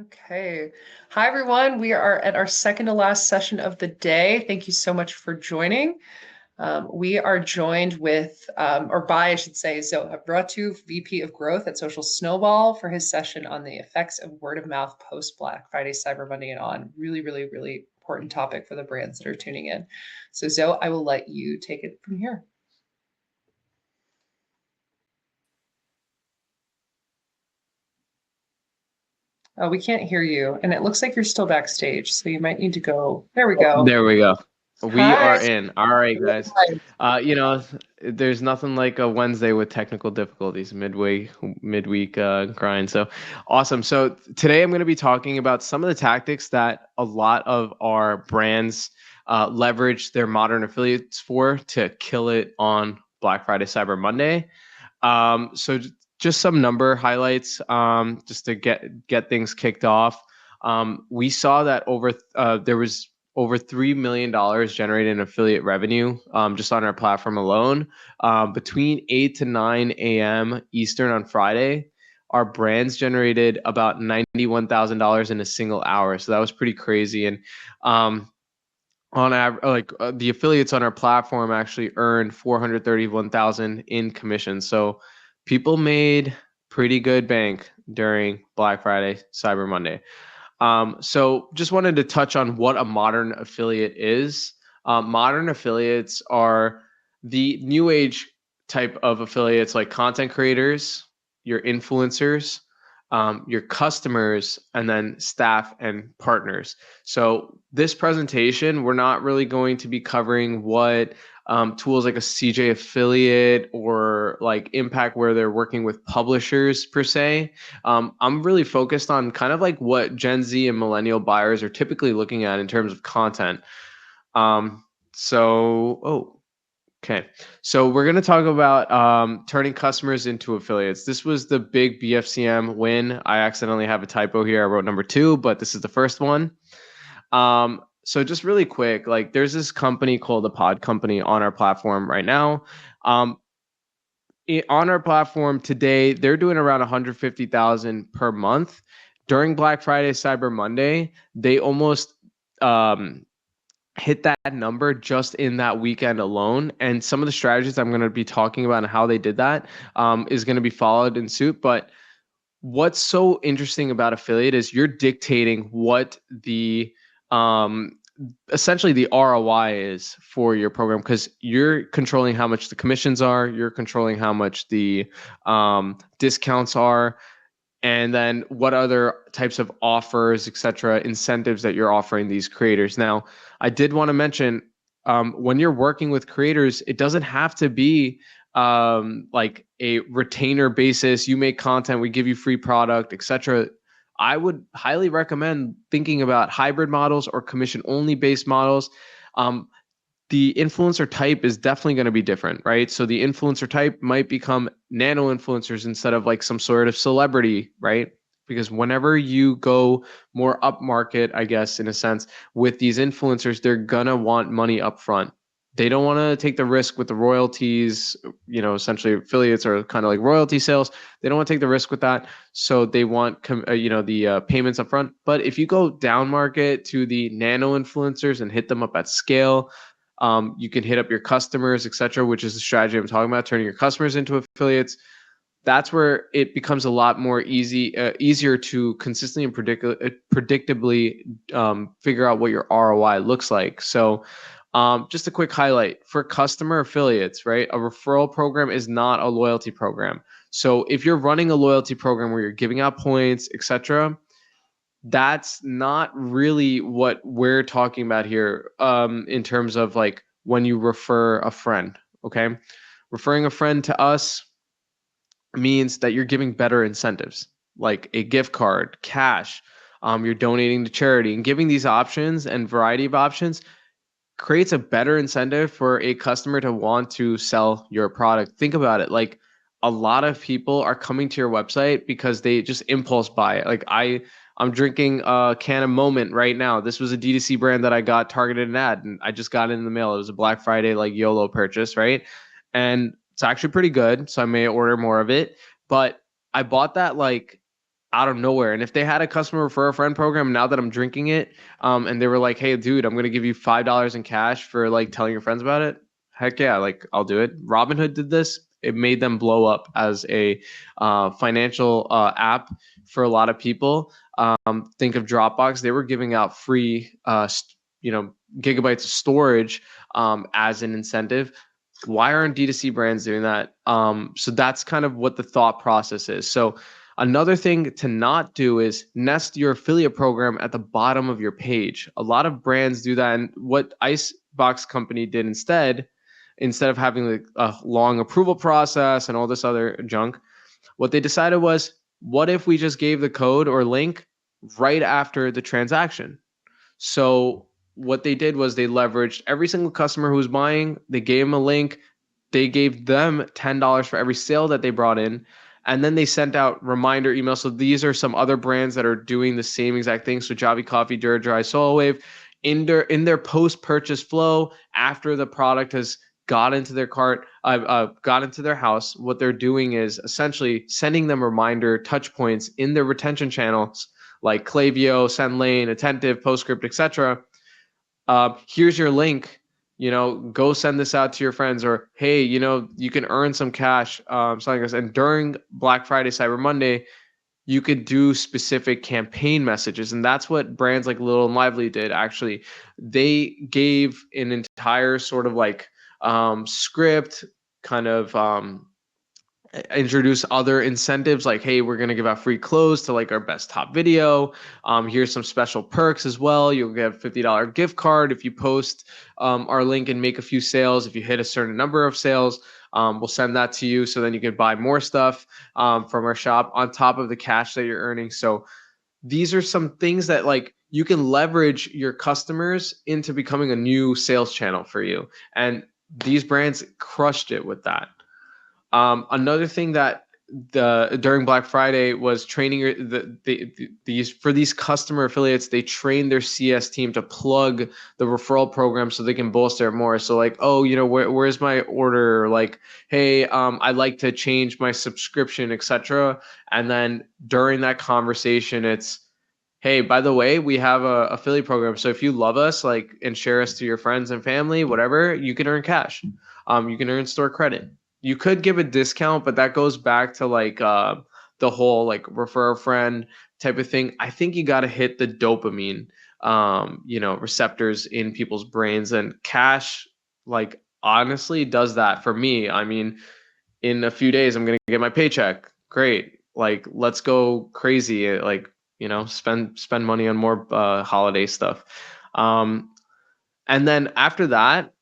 Okay. Hi, everyone. We are at our second to last session of the day. Thank you so much for joining. We are joined with, or by, I should say, Zohaib, VP of Growth at Social Snowball, for his session on the effects of word of mouth post Black Friday, Cyber Monday, and on. Really, really, really important topic for the brands that are tuning in. So, Zoe, I will let you take it from here. Oh, we can't hear you. And it looks like you're still backstage. So you might need to go. There we go. There we go. We Hi. are in. All right, guys. You know, there's nothing like a Wednesday with technical difficulties, midweek grind. So awesome. So today I'm going to be talking about some of the tactics that a lot of our brands leverage their modern affiliates for to kill it on Black Friday, Cyber Monday. So just some number highlights, just to get things kicked off. We saw that there was over $3 million generated in affiliate revenue just on our platform alone. Between 8 to 9 a.m. Eastern on Friday, our brands generated about $91,000 in a single hour. So that was pretty crazy. And on average, the affiliates on our platform actually earned 431,000 in commissions. So people made pretty good bank during Black Friday, Cyber Monday. So just wanted to touch on what a modern affiliate is. Modern affiliates are the new age type of affiliates, like content creators, your influencers, your customers, and then staff and partners. So this presentation, we're not really going to be covering what tools like a CJ affiliate or like Impact, where they're working with publishers per se. I'm really focused on kind of like what Gen Z and millennial buyers are typically looking at in terms of content. Okay. So we're going to talk about turning customers into affiliates. This was the big BFCM win. I accidentally have a typo here. I wrote number 2, but this is the first one. So just really quick, like there's this company called the Pod Company on our platform right now. On our platform today, they're doing around 150,000 per month. During Black Friday, Cyber Monday, they almost hit that number just in that weekend alone. And some of the strategies I'm going to be talking about and how they did that is going to be followed in suit. But what's so interesting about affiliate is you're dictating what the essentially the ROI is for your program, because you're controlling how much the commissions are, you're controlling how much the discounts are, and then what other types of offers, etc., incentives that you're offering these creators. Now, I did want to mention, when you're working with creators, it doesn't have to be like a retainer basis. You make content, we give you free product, etc. I would highly recommend thinking about hybrid models or commission only based models. The influencer type is definitely going to be different, right? So the influencer type might become nano influencers instead of like some sort of celebrity, right? Because whenever you go more up market, I guess, in a sense, with these influencers, they're going to want money up front. They don't want to take the risk with the royalties, essentially affiliates are kind of like royalty sales. They don't want to take the risk with that. So they want, the payments up front. But if you go down market to the nano influencers and hit them up at scale, you can hit up your customers, etc., which is the strategy I'm talking about, turning your customers into affiliates. That's where it becomes a lot more easier to consistently and predictably figure out what your ROI looks like. So just a quick highlight for customer affiliates, right? A referral program is not a loyalty program. So if you're running a loyalty program where you're giving out points, etc., that's not really what we're talking about here, in terms of like when you refer a friend. Okay, referring a friend to us means that you're giving better incentives, like a gift card, cash, you're donating to charity, and giving these options and variety of options creates a better incentive for a customer to want to sell your product. Think about it, like a lot of people are coming to your website because they just impulse buy it. Like I'm drinking a can of Moment right now. This was a D2C brand that I got targeted an ad, and I just got it in the mail. It was a Black Friday like YOLO purchase, right? And it's actually pretty good, so I may order more of it. But I bought that like out of nowhere. And if they had a customer refer a friend program, now that I'm drinking it, and they were like, "Hey, dude, I'm gonna give you $5 in cash for like telling your friends about it," heck yeah, like I'll do it. Robinhood did this. It made them blow up as a financial app for a lot of people. Think of Dropbox. They were giving out free, gigabytes of storage as an incentive. Why aren't D2C brands doing that? So that's kind of what the thought process is. So another thing to not do is nest your affiliate program at the bottom of your page. A lot of brands do that. And what Icebox Company did instead of having like a long approval process and all this other junk, what they decided was, what if we just gave the code or link right after the transaction? So what they did was they leveraged every single customer who was buying, they gave them a link, they gave them $10 for every sale that they brought in, and then they sent out reminder emails. So these are some other brands that are doing the same exact thing. So Javi Coffee, Dura Dry, Zohaib, in their post-purchase flow after the product has got into their cart, got into their house, what they're doing is essentially sending them reminder touch points in their retention channels like Klaviyo, SendLane, Attentive, PostScript, etc. Here's your link. Go send this out to your friends, or hey, you can earn some cash, something like this. And during Black Friday, Cyber Monday, you could do specific campaign messages, and that's what brands like Little and Lively did. Actually, they gave an entire sort of like script, kind of introduce other incentives like, hey, we're going to give out free clothes to like our best top video. Here's some special perks as well. You'll get a $50 gift card if you post our link and make a few sales. If you hit a certain number of sales, we'll send that to you, so then you can buy more stuff from our shop on top of the cash that you're earning. So these are some things that like you can leverage your customers into becoming a new sales channel for you, and these brands crushed it with that. Another thing that during Black Friday was training these for these customer affiliates. They train their CS team to plug the referral program so they can bolster it more. So like, oh, where's my order? Like, hey, I'd like to change my subscription, etc. And then during that conversation, it's, hey, by the way, we have a affiliate program. So if you love us, like, and share us to your friends and family, whatever, you can earn cash. You can earn store credit. You could give a discount, but that goes back to like the whole like refer a friend type of thing. I think you got to hit the dopamine, receptors in people's brains, and cash, like, honestly does that for me. I mean, in a few days, I'm gonna get my paycheck. Great, like, let's go crazy. Like, spend money on more holiday stuff. And then after that,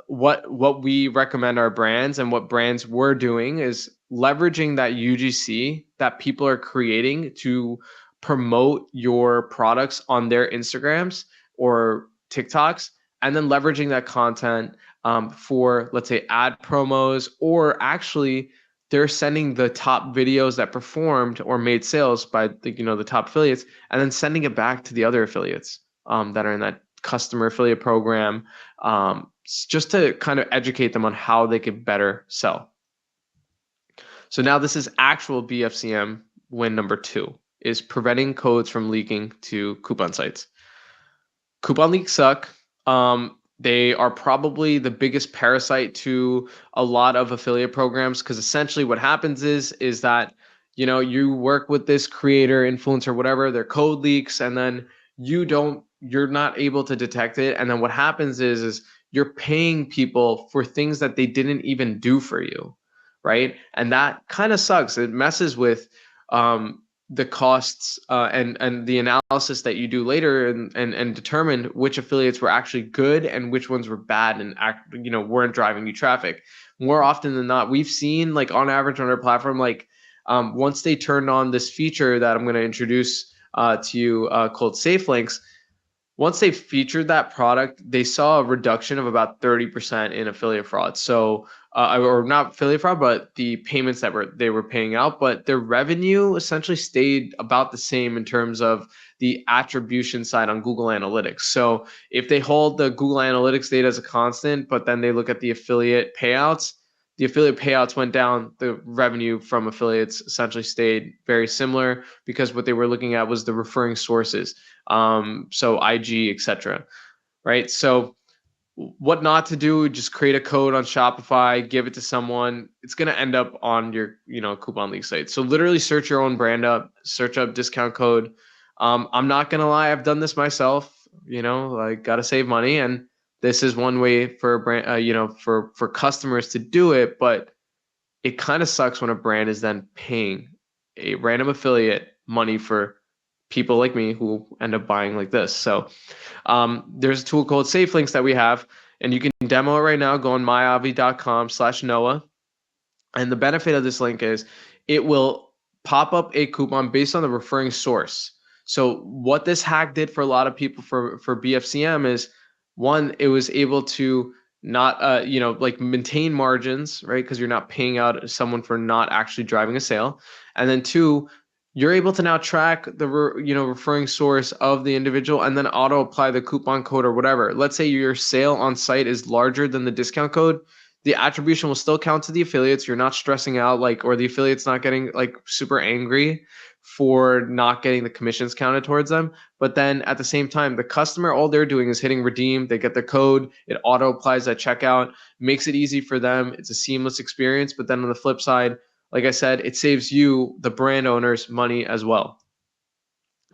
what we recommend our brands and what brands we're doing is leveraging that UGC that people are creating to promote your products on their Instagrams or TikToks, and then leveraging that content for, let's say, ad promos, or actually they're sending the top videos that performed or made sales by the top affiliates, and then sending it back to the other affiliates that are in that customer affiliate program, just to kind of educate them on how they can better sell. So now this is actual BFCM win number 2, is preventing codes from leaking to coupon sites. Coupon leaks suck. They are probably the biggest parasite to a lot of affiliate programs, because essentially what happens is that you work with this creator, influencer, whatever, their code leaks, and then you're not able to detect it. And then what happens is you're paying people for things that they didn't even do for you, right? And that kind of sucks. It messes with the costs and the analysis that you do later, and determine which affiliates were actually good and which ones were bad and weren't driving you traffic. More often than not, we've seen, like, on average on our platform, like, once they turned on this feature that I'm going to introduce to you, called Safe Links. Once they featured that product, they saw a reduction of about 30% in affiliate fraud. So, or not affiliate fraud, but the payments that they were paying out. But their revenue essentially stayed about the same in terms of the attribution side on Google Analytics. So if they hold the Google Analytics data as a constant, but then they look at the affiliate payouts, the affiliate payouts went down, the revenue from affiliates essentially stayed very similar because what they were looking at was the referring sources, so IG, etc. Right? So what not to do, just create a code on Shopify, give it to someone. It's going to end up on your, Coupon League site. So literally search your own brand up, search up discount code. I'm not going to lie, I've done this myself, like got to save money, and this is one way for a brand, for customers to do it, but it kind of sucks when a brand is then paying a random affiliate money for people like me who end up buying like this. So there's a tool called SafeLinks that we have, and you can demo it right now. Go on myavi.com/Noah. And the benefit of this link is it will pop up a coupon based on the referring source. So what this hack did for a lot of people for BFCM is, one, it was able to not like maintain margins, right? Because you're not paying out someone for not actually driving a sale. And then two, you're able to now track the referring source of the individual and then auto apply the coupon code or whatever. Let's say your sale on site is larger than the discount code, the attribution will still count to the affiliates. You're not stressing out, or the affiliate's not getting super angry for not getting the commissions counted towards them. But then at the same time, the customer, all they're doing is hitting redeem. They get the code, it auto applies at checkout, makes it easy for them. It's a seamless experience. But then on the flip side, like I said, it saves you, the brand owners, money as well.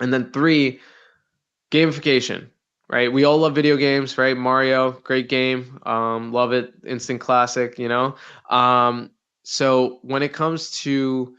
And then three, gamification, right? We all love video games, right? Mario, great game. Love it. Instant classic, So when it comes to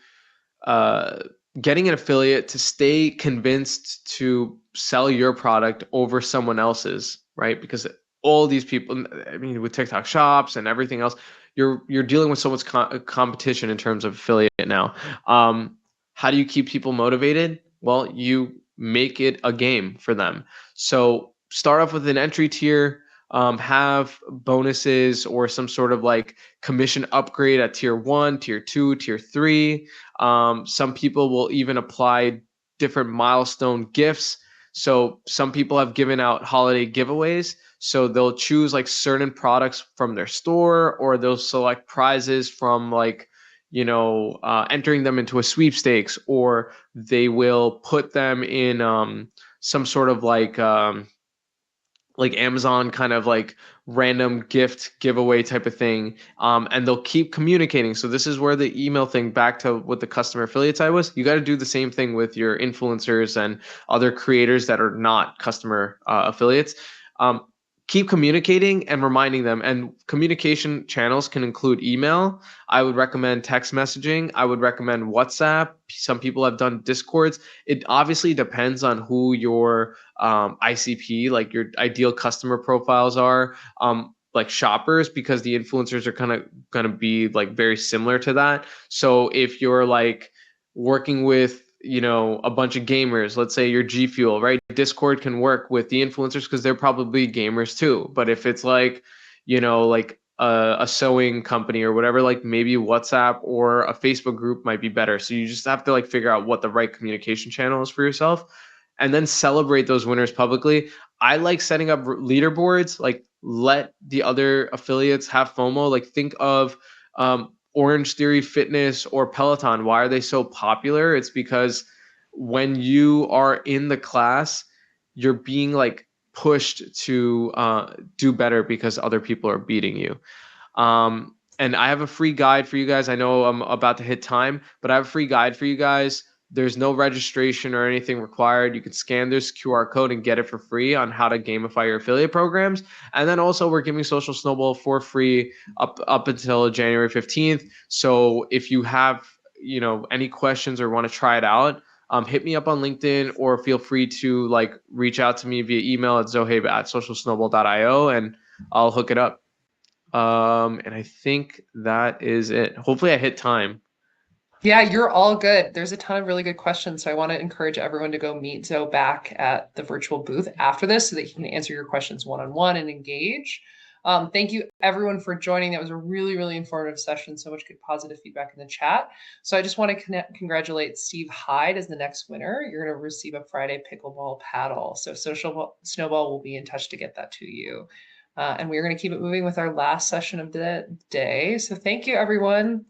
uh, getting an affiliate to stay convinced to sell your product over someone else's, right? Because all these people, I mean, with TikTok shops and everything else, you're dealing with so much competition in terms of affiliate now. How do you keep people motivated? Well, you make it a game for them. So start off with an entry tier, have bonuses or some sort of commission upgrade at tier 1, tier 2, tier 3. Some people will even apply different milestone gifts. So some people have given out holiday giveaways. So they'll choose certain products from their store, or they'll select prizes from entering them into a sweepstakes, or they will put them in some sort of Amazon kind of random gift giveaway type of thing. And they'll keep communicating. So this is where the email thing, back to what the customer affiliate side was, you got to do the same thing with your influencers and other creators that are not customer affiliates. Keep communicating and reminding them. And communication channels can include email. I would recommend text messaging. I would recommend WhatsApp. Some people have done Discords. It obviously depends on who your ICP, your ideal customer profiles are, shoppers, because the influencers are kind of going to be very similar to that. So if you're working with a bunch of gamers, let's say you're G Fuel, right? Discord can work with the influencers because they're probably gamers too. But if it's a sewing company or whatever, maybe WhatsApp or a Facebook group might be better. So you just have to figure out what the right communication channel is for yourself, and then celebrate those winners publicly. I like setting up leaderboards, let the other affiliates have FOMO. Think of Orange Theory Fitness or Peloton. Why are they so popular? It's because when you are in the class, you're being pushed to do better because other people are beating you. And I have a free guide for you guys. I know I'm about to hit time, but I have a free guide for you guys. There's no registration or anything required. You can scan this QR code and get it for free on how to gamify your affiliate programs. And then also we're giving Social Snowball for free up until January 15th. So if you have, any questions or want to try it out, hit me up on LinkedIn, or feel free to reach out to me via email at zohaib@socialsnowball.io, and I'll hook it up. And I think that is it. Hopefully I hit time. Yeah, you're all good. There's a ton of really good questions. So I want to encourage everyone to go meet Zoe back at the virtual booth after this so that he can answer your questions one-on-one and engage. Thank you everyone for joining. That was a really, really informative session. So much good positive feedback in the chat. So I just want to congratulate Steve Hyde as the next winner. You're going to receive a Friday pickleball paddle. So Social Snowball will be in touch to get that to you. And we're going to keep it moving with our last session of the day. So thank you, everyone.